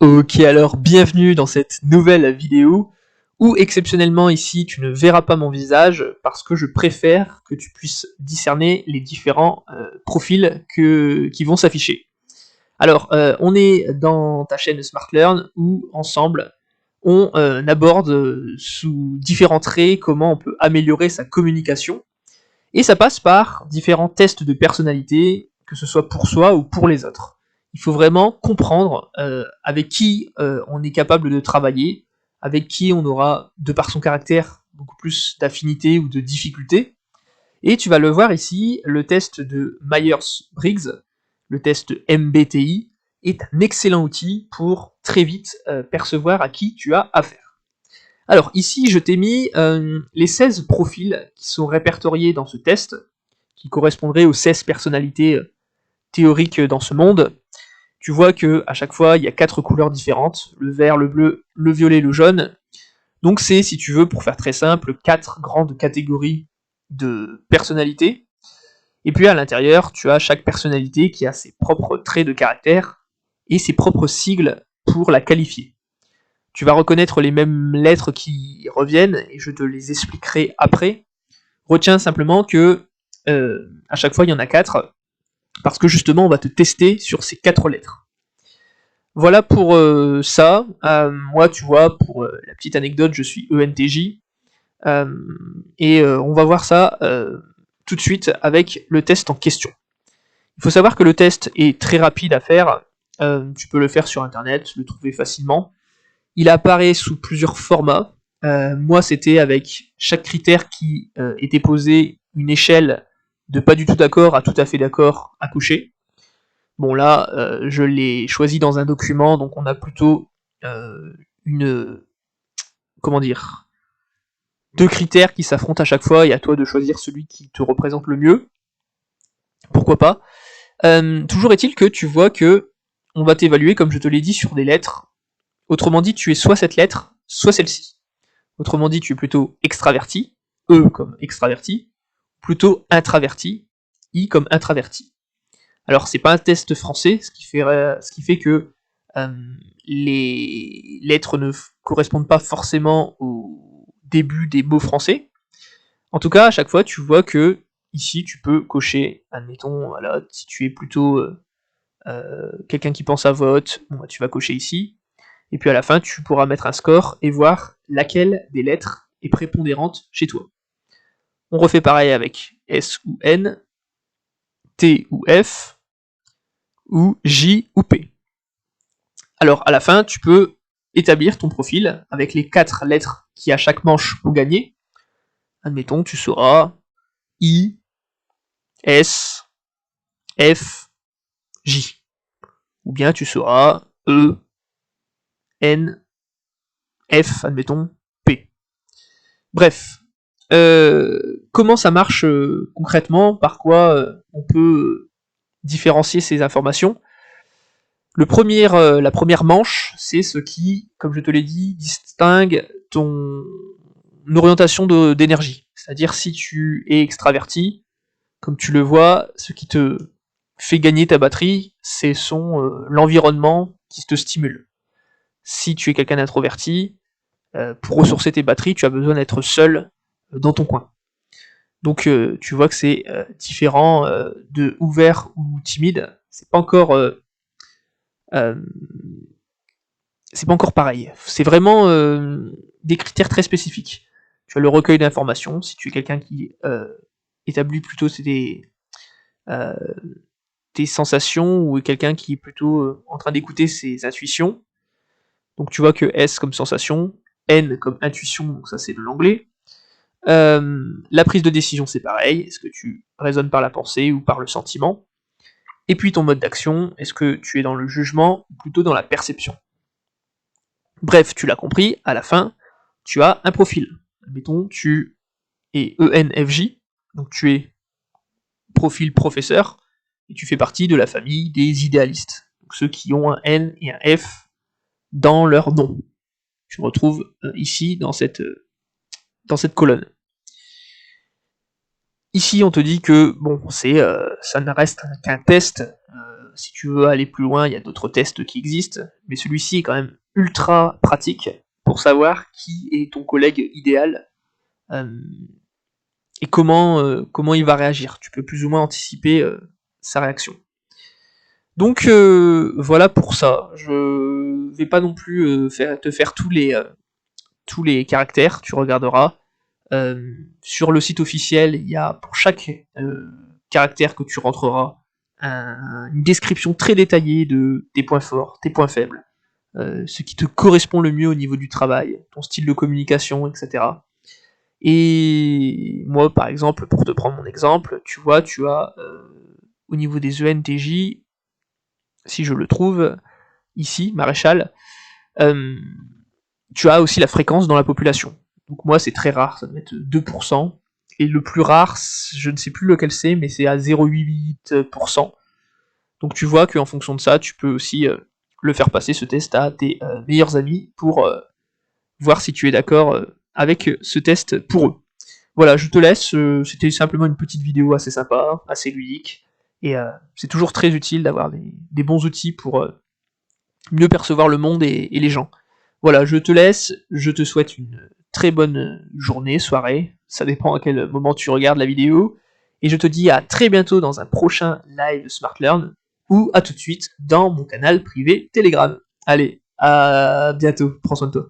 Ok, alors bienvenue dans cette nouvelle vidéo où exceptionnellement ici tu ne verras pas mon visage parce que je préfère que tu puisses discerner les différents profils qui vont s'afficher. Alors, on est dans ta chaîne SmartLearn où ensemble on aborde sous différents traits comment on peut améliorer sa communication et ça passe par différents tests de personnalité, que ce soit pour soi ou pour les autres. Il faut vraiment comprendre avec qui on est capable de travailler, avec qui on aura, de par son caractère, beaucoup plus d'affinité ou de difficulté. Et tu vas le voir ici, le test de Myers-Briggs, le test MBTI, est un excellent outil pour très vite percevoir à qui tu as affaire. Alors ici, je t'ai mis les 16 profils qui sont répertoriés dans ce test, qui correspondraient aux 16 personnalités théoriques dans ce monde. Tu vois que à chaque fois, il y a 4 couleurs différentes, le vert, le bleu, le violet, le jaune. Donc c'est, si tu veux, pour faire très simple, 4 grandes catégories de personnalités. Et puis à l'intérieur, tu as chaque personnalité qui a ses propres traits de caractère et ses propres sigles pour la qualifier. Tu vas reconnaître les mêmes lettres qui reviennent, et je te les expliquerai après. Retiens simplement que à chaque fois il y en a 4, parce que justement on va te tester sur ces 4 lettres. Voilà pour ça. Moi, tu vois, pour la petite anecdote, je suis ENTJ, et on va voir ça tout de suite avec le test en question. Il faut savoir que le test est très rapide à faire, tu peux le faire sur internet, le trouver facilement. Il apparaît sous plusieurs formats. Moi, c'était avec chaque critère qui était posé une échelle de pas du tout d'accord à tout à fait d'accord à cocher. Bon là, je l'ai choisi dans un document, donc on a plutôt une... comment dire, deux critères qui s'affrontent à chaque fois, et à toi de choisir celui qui te représente le mieux. Pourquoi pas. Toujours est-il que tu vois que on va t'évaluer, comme je te l'ai dit, sur des lettres. Autrement dit, tu es soit cette lettre, soit celle-ci. Autrement dit, tu es plutôt extraverti, E comme extraverti, plutôt intraverti, I comme intraverti. Alors, c'est pas un test français, ce qui fait que les lettres ne correspondent pas forcément au début des mots français. En tout cas, à chaque fois, tu vois que ici, tu peux cocher, admettons, voilà, si tu es plutôt quelqu'un qui pense à vote, bon, tu vas cocher ici. Et puis à la fin, tu pourras mettre un score et voir laquelle des lettres est prépondérante chez toi. On refait pareil avec S ou N, T ou F, ou J ou P. Alors à la fin, tu peux établir ton profil avec les 4 lettres qui à chaque manche ont gagné. Admettons, tu sauras I, S, F, J. Ou bien tu sauras E, N, F, admettons, P. Bref, comment ça marche concrètement, par quoi on peut différencier ces informations. La première manche, c'est ce qui, comme je te l'ai dit, distingue ton orientation d'énergie. C'est-à-dire si tu es extraverti, comme tu le vois, ce qui te fait gagner ta batterie, c'est l'environnement qui te stimule. Si tu es quelqu'un d'introverti, pour ressourcer tes batteries, tu as besoin d'être seul dans ton coin. Donc tu vois que c'est différent de ouvert ou timide. Euh, c'est pas encore pareil. C'est vraiment des critères très spécifiques. Tu as le recueil d'informations, si tu es quelqu'un qui établit plutôt euh, tes sensations, ou quelqu'un qui est plutôt en train d'écouter ses intuitions. Donc tu vois que S comme sensation, N comme intuition, donc ça c'est de l'anglais. La prise de décision, c'est pareil. Est-ce que tu raisonnes par la pensée ou par le sentiment? Et puis ton mode d'action, est-ce que tu es dans le jugement ou plutôt dans la perception? Bref, tu l'as compris, à la fin, tu as un profil. Admettons, tu es ENFJ, donc tu es profil professeur, et tu fais partie de la famille des idéalistes. Donc ceux qui ont un N et un F dans leur nom. Tu retrouves ici dans cette colonne. Ici, on te dit que bon, ça ne reste qu'un test, Si tu veux aller plus loin, il y a d'autres tests qui existent, mais celui-ci est quand même ultra pratique pour savoir qui est ton collègue idéal et comment il va réagir. Tu peux plus ou moins anticiper sa réaction. Donc voilà pour ça. Je vais pas non plus te faire tous les caractères, tu regarderas. Sur le site officiel, il y a pour chaque caractère que tu rentreras une description très détaillée de tes points forts, tes points faibles, ce qui te correspond le mieux au niveau du travail, ton style de communication, etc. Et moi, par exemple, pour te prendre mon exemple, tu vois, tu as au niveau des ENTJ, si je le trouve ici, maréchal, tu as aussi la fréquence dans la population. Donc moi, c'est très rare, ça doit être 2%. Et le plus rare, je ne sais plus lequel c'est, mais c'est à 0,88%. Donc tu vois qu'en fonction de ça, tu peux aussi le faire passer ce test à tes meilleurs amis pour voir si tu es d'accord avec ce test pour eux. Voilà, je te laisse, c'était simplement une petite vidéo assez sympa, assez ludique, et c'est toujours très utile d'avoir des bons outils pour mieux percevoir le monde et les gens. Voilà, je te laisse, je te souhaite une très bonne journée, soirée, ça dépend à quel moment tu regardes la vidéo, et je te dis à très bientôt dans un prochain live SmartLearn, ou à tout de suite dans mon canal privé Telegram. Allez, à bientôt, prends soin de toi.